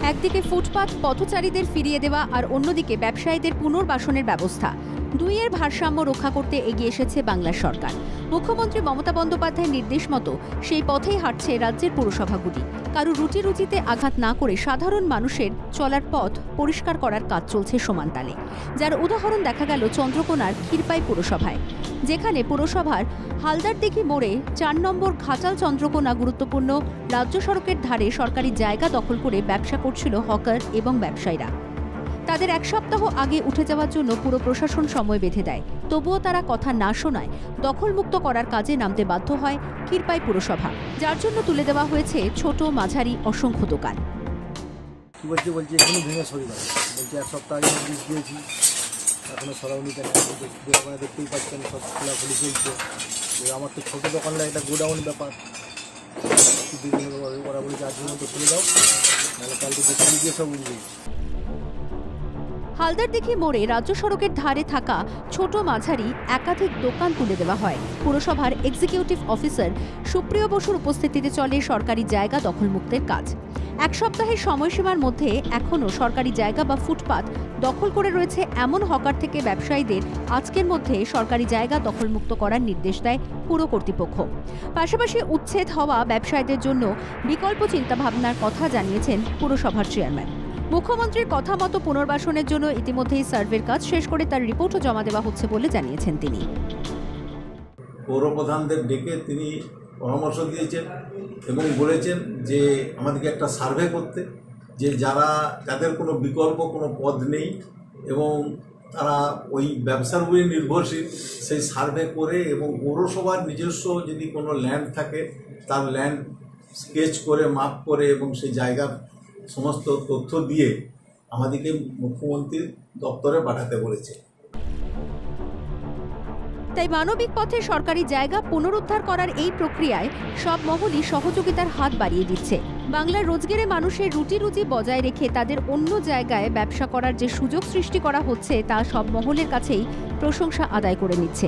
একদিকে ফুটপাত পথচারীদের ফিরিয়ে দেওয়া আর অন্যদিকে ব্যবসায়ীদের পুনর্বাসনের ব্যবস্থা, দুইয়ের ভারসাম্য রক্ষা করতে এগিয়ে এসেছে বাংলার সরকার। মুখ্যমন্ত্রী মমতা বন্দ্যোপাধ্যায়ের নির্দেশ মতো সেই পথেই হাঁটছে রাজ্যের পুরসভাগুলি। কারো রুটি-রুচিতে আঘাত না করে সাধারণ মানুষের চলার পথ পরিষ্কার করার কাজ চলছে সমান তালে, যার উদাহরণ দেখা গেল চন্দ্রকোনার ক্ষীরপাই পুরসভায়, যেখানে পুরসভার হালদারদিঘি মোড়ে ৪ নম্বর ঘাটাল চন্দ্রকোনা গুরুত্বপূর্ণ রাজ্য সড়কের ধারে সরকারি জায়গা দখল করে ব্যবসা করছিল হকার এবং ব্যবসায়ীরা। তাদের এক সপ্তাহ আগে উঠে যাওয়ার জন্য পুরো প্রশাসন সময় বেঁধে দেয়, তবুও তারা কথা না শোনায় দখলমুক্ত করার কাজে নামতে বাধ্য হয় ক্ষীরপাই পুরসভা, যার জন্য তুলে দেওয়া হয়েছে ছোট মাঝারি অসংখ্য দোকান। বলছি এখনো ভেঙে সরি না, বলছি এক সপ্তাহ আগে নোটিশ দিয়েছি, এখনো সরাউনি কেন? দোকানে দেখতেই পাচ্ছেন সব খোলাখুলি চলছে। আমার তো ছোটো দোকানটা একটা গোডাউন ব্যাপার, ওরা বলছে আজকের মতো খুলে দাও, নাহলে কালকে দেখে গিয়ে সব উঠবে। হালদারদিঘি মোড়ে রাজ্য সড়কের ধারে থাকা ছোট মাঝারি একাধিক দোকান তুলে দেওয়া হয়। পুরসভার এক্সিকিউটিভ অফিসার সুপ্রিয় বসুর উপস্থিতিতে চলে সরকারি জায়গা দখলমুক্তের কাজ। এক সপ্তাহের সময়সীমার মধ্যে এখনও সরকারি জায়গা বা ফুটপাত দখল করে রয়েছে এমন হকার থেকে ব্যবসায়ীদের আজকের মধ্যে সরকারি জায়গা দখলমুক্ত করার নির্দেশ দেয় পুর কর্তৃপক্ষ। পাশাপাশি উচ্ছেদ হওয়া ব্যবসায়ীদের জন্য বিকল্প চিন্তাভাবনার কথা জানিয়েছেন পুরসভার চেয়ারম্যান। মুখ্যমন্ত্রীর কথা মতো পুনর্বাসনের জন্য ইতিমধ্যেই সার্ভের কাজ শেষ করে তার রিপোর্টও জমা দেওয়া হচ্ছে বলে জানিয়েছেন তিনি। পৌরপ্রধানদের ডেকে তিনি পরামর্শ দিয়েছেন এবং বলেছেন যে আমাদেরকে একটা সার্ভে করতে, যে যাদের কোনো বিকল্প কোনো পদ নেই এবং তারা ওই ব্যবসার উপরে নির্ভরশীল, সেই সার্ভে করে এবং পৌরসভার নিজস্ব যদি কোনো ল্যান্ড থাকে তার ল্যান্ড স্কেচ করে মাপ করে এবং সেই জায়গার সমস্ত তথ্য দিয়ে আমাদেরকে মুখ্যমন্ত্রীর দপ্তরে পাঠাতে বলেছে। তাই মানবিক পথে সরকারি জায়গা পুনরুদ্ধার করার এই প্রক্রিয়ায় সব মহলই সহযোগিতার হাত বাড়িয়ে দিচ্ছে। বাংলার রোজগারে মানুষের রুটি-রুজি বজায় রেখে তাদের অন্য জায়গায় ব্যবসা করার যে সুযোগ সৃষ্টি করা হচ্ছে তা সব মহলের কাছেই প্রশংসা আদায় করে নিচ্ছে।